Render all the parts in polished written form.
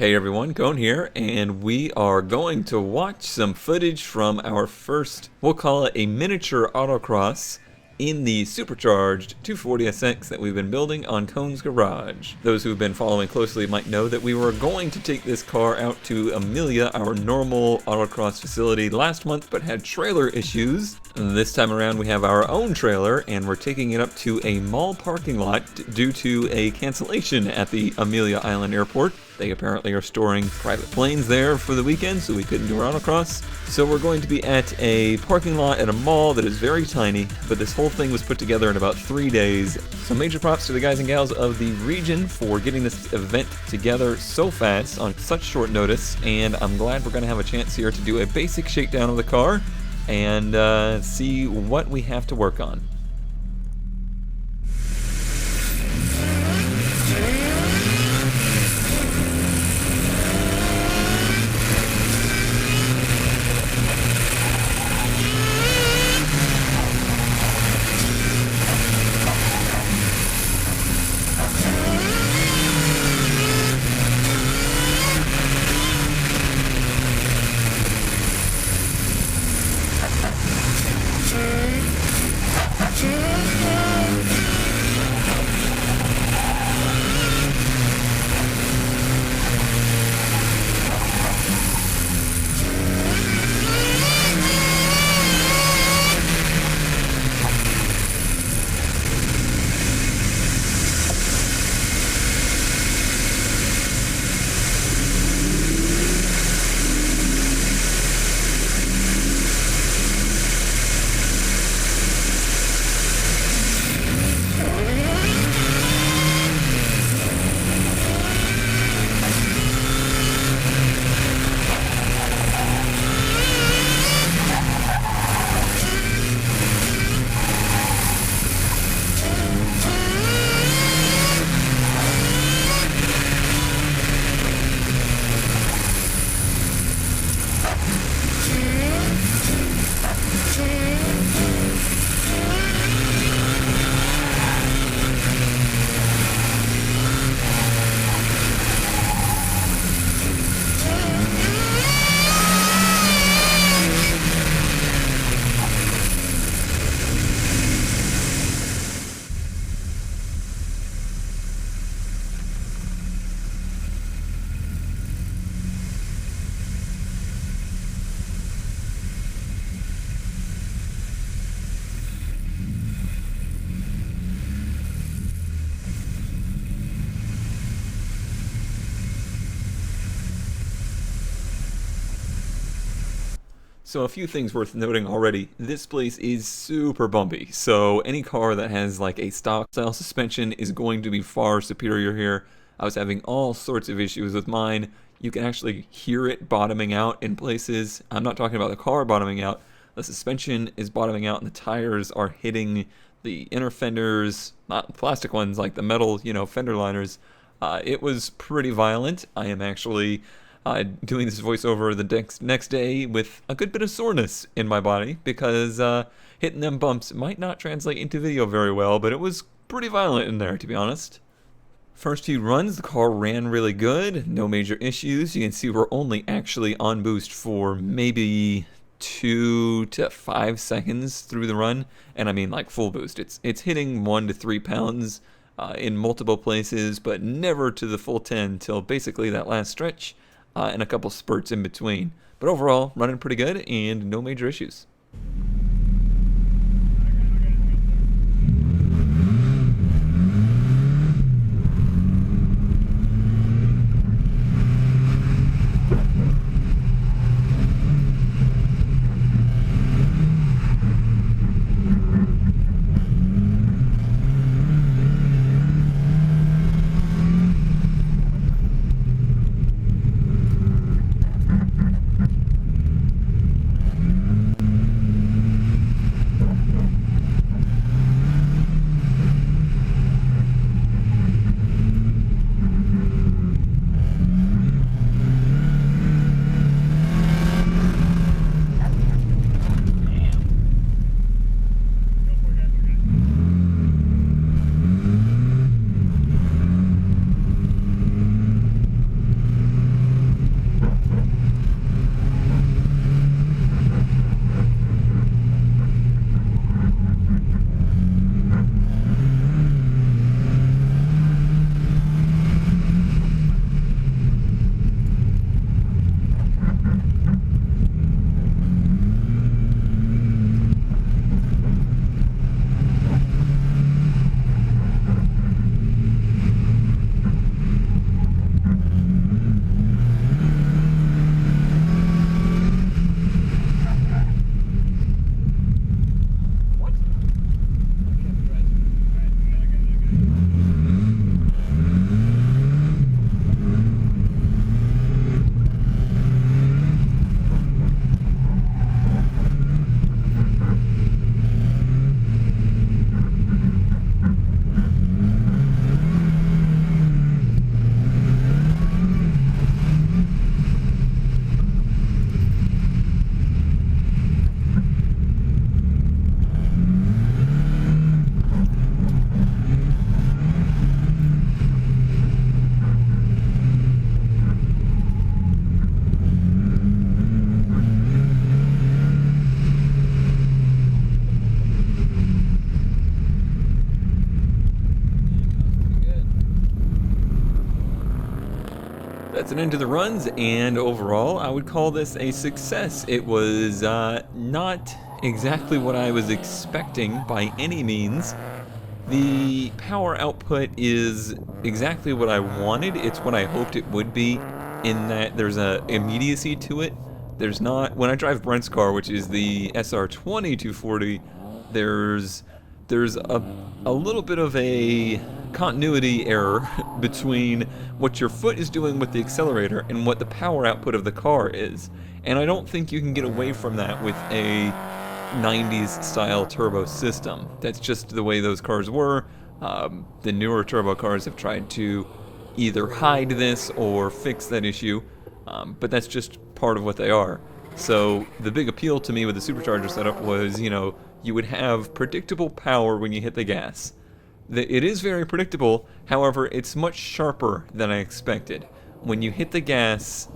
Hey everyone, Cone here, and we are going to watch some footage from our first, we'll call it a miniature autocross in the supercharged 240SX that we've been building on Cone's garage. Those who have been following closely might know that we were going to take this car out to Amelia, our normal autocross facility, last month, but had trailer issues. And this time around we have our own trailer, and we're taking it up to a mall parking lot due to a cancellation at the Amelia Island Airport. They apparently are storing private planes there for the weekend, so we couldn't do our autocross. So we're going to be at a parking lot at a mall that is very tiny, but this whole thing was put together in about 3 days. So major props to the guys and gals of the region for getting this event together so fast on such short notice, and I'm glad we're going to have a chance here to do a basic shakedown of the car and see what we have to work on. So a few things worth noting already. This place is super bumpy, so any car that has like a stock style suspension is going to be far superior here. I was having all sorts of issues with mine. You can actually hear it bottoming out in places. I'm not talking about the car bottoming out. The suspension is bottoming out and the tires are hitting the inner fenders, not plastic ones like the metal, fender liners. It was pretty violent. I am actually doing this voiceover the next day with a good bit of soreness in my body because hitting them bumps might not translate into video very well, but it was pretty violent in there, to be honest. First few runs, the car ran really good, no major issues. You can see we're only actually on boost for maybe 2 to 5 seconds through the run, and I mean like full boost. It's hitting 1 to 3 pounds in multiple places, but never to the full 10 till basically that last stretch. And a couple spurts in between. But overall, running pretty good and no major issues. That's an end to the runs, and overall, I would call this a success. It was not exactly what I was expecting by any means. The power output is exactly what I wanted. It's what I hoped it would be, in that there's a immediacy to it. There's not, when I drive Brent's car, which is the SR20 240, there's a little bit of a continuity error between what your foot is doing with the accelerator and what the power output of the car is. And I don't think you can get away from that with a 90s style turbo system. That's just the way those cars were. The newer turbo cars have tried to either hide this or fix that issue, but that's just part of what they are. So the big appeal to me with the supercharger setup was, you would have predictable power when you hit the gas. It is very predictable, however, it's much sharper than I expected. When you hit the gas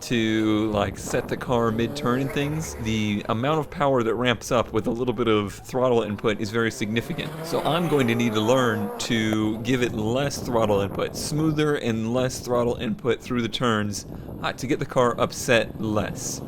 to set the car mid-turn and things, the amount of power that ramps up with a little bit of throttle input is very significant. So I'm going to need to learn to give it less throttle input, smoother and less throttle input through the turns to get the car upset less.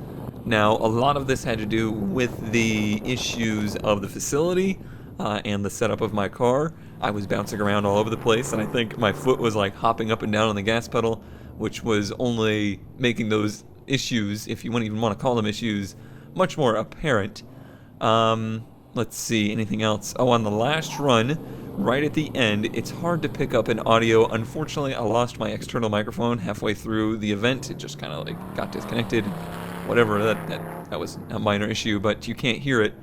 Now, a lot of this had to do with the issues of the facility and the setup of my car. I was bouncing around all over the place, and I think my foot was hopping up and down on the gas pedal, which was only making those issues, if you wouldn't even want to call them issues, much more apparent. Let's see, anything else? Oh, on the last run, right at the end, it's hard to pick up an audio. Unfortunately, I lost my external microphone halfway through the event. It just kind of got disconnected. Whatever, that was a minor issue, but you can't hear it.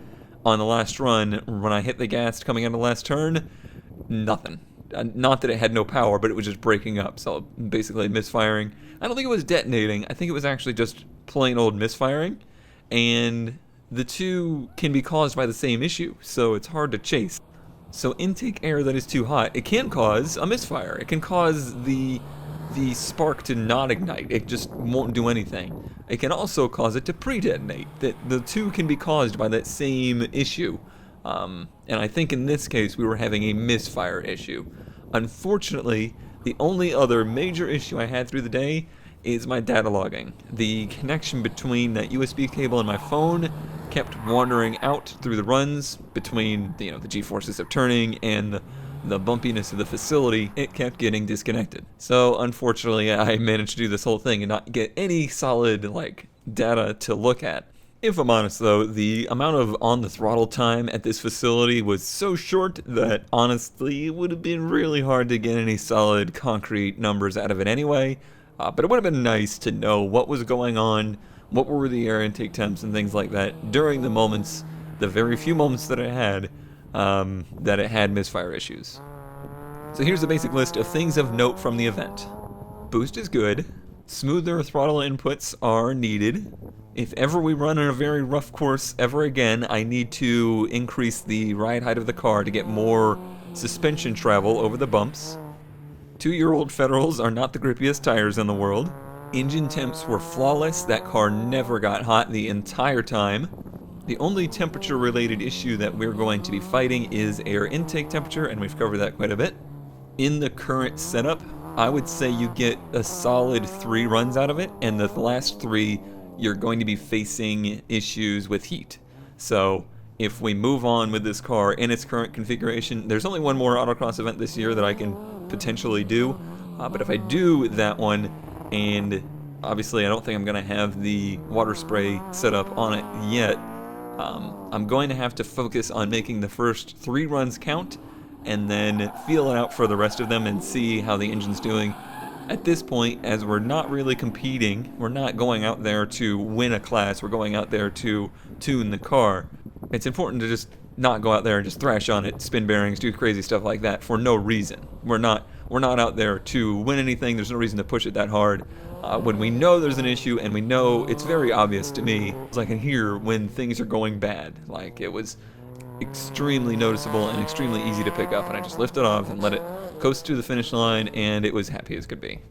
On the last run, when I hit the gas coming out of the last turn, nothing. Not that it had no power, but it was just breaking up, so basically misfiring. I don't think it was detonating. I think it was actually just plain old misfiring, and the two can be caused by the same issue, so it's hard to chase. So intake air that is too hot, it can cause a misfire. It can cause the spark to not ignite. It just won't do anything. It can also cause it to pre-detonate. The two can be caused by that same issue. And I think in this case we were having a misfire issue. Unfortunately, the only other major issue I had through the day is my data logging. The connection between that USB cable and my phone kept wandering out through the runs between the G-forces of turning and the bumpiness of the facility. It kept getting disconnected. So unfortunately, I managed to do this whole thing and not get any solid data to look at. If I'm honest though, the amount of on the throttle time at this facility was so short that honestly it would have been really hard to get any solid concrete numbers out of it anyway. But it would have been nice to know what was going on, what were the air intake temps and things like that during the moments, the very few moments that it had misfire issues. So here's a basic list of things of note from the event. Boost is good. Smoother throttle inputs are needed. If ever we run on a very rough course ever again, I need to increase the ride height of the car to get more suspension travel over the bumps. 2-year-old Federals are not the grippiest tires in the world. Engine temps were flawless. That car never got hot the entire time. The only temperature-related issue that we're going to be fighting is air intake temperature, and we've covered that quite a bit. In the current setup, I would say you get a solid 3 runs out of it, and the last 3, you're going to be facing issues with heat. So if we move on with this car in its current configuration, there's only one more Autocross event this year that I can potentially do, but if I do that one, and obviously I don't think I'm going to have the water spray set up on it yet, I'm going to have to focus on making the first 3 runs count and then feel it out for the rest of them and see how the engine's doing. At this point, as we're not really competing, we're not going out there to win a class, we're going out there to tune the car. It's important to just not go out there and just thrash on it, spin bearings, do crazy stuff like that for no reason. We're not out there to win anything, there's no reason to push it that hard. When we know there's an issue, and we know it's very obvious to me, I can hear when things are going bad. It was extremely noticeable and extremely easy to pick up, and I just lifted off and let it coast to the finish line, and it was happy as could be.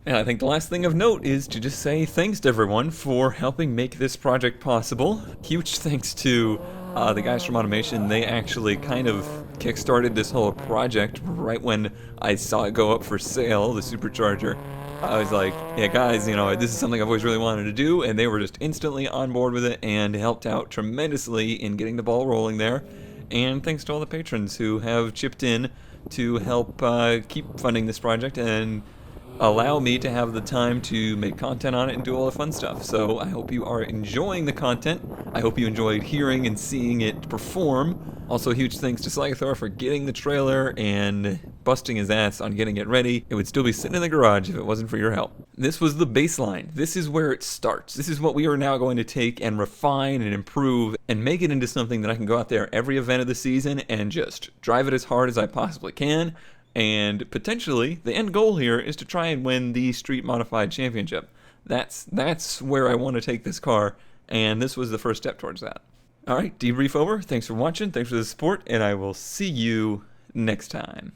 And I think the last thing of note is to just say thanks to everyone for helping make this project possible. Huge thanks to the guys from Automation. They actually kind of kickstarted this whole project right when I saw it go up for sale, the supercharger. I was like, yeah, guys, this is something I've always really wanted to do, and they were just instantly on board with it and helped out tremendously in getting the ball rolling there. And thanks to all the patrons who have chipped in to help keep funding this project and allow me to have the time to make content on it and do all the fun stuff. So I hope you are enjoying the content. I hope you enjoyed hearing and seeing it perform. Also, huge thanks to Slythor for getting the trailer and busting his ass on getting it ready. It would still be sitting in the garage if it wasn't for your help. This was the baseline. This is where it starts. This is what we are now going to take and refine and improve and make it into something that I can go out there every event of the season and just drive it as hard as I possibly can. And potentially, the end goal here is to try and win the Street Modified Championship. That's where I want to take this car, and this was the first step towards that. Alright, debrief over. Thanks for watching, thanks for the support, and I will see you next time.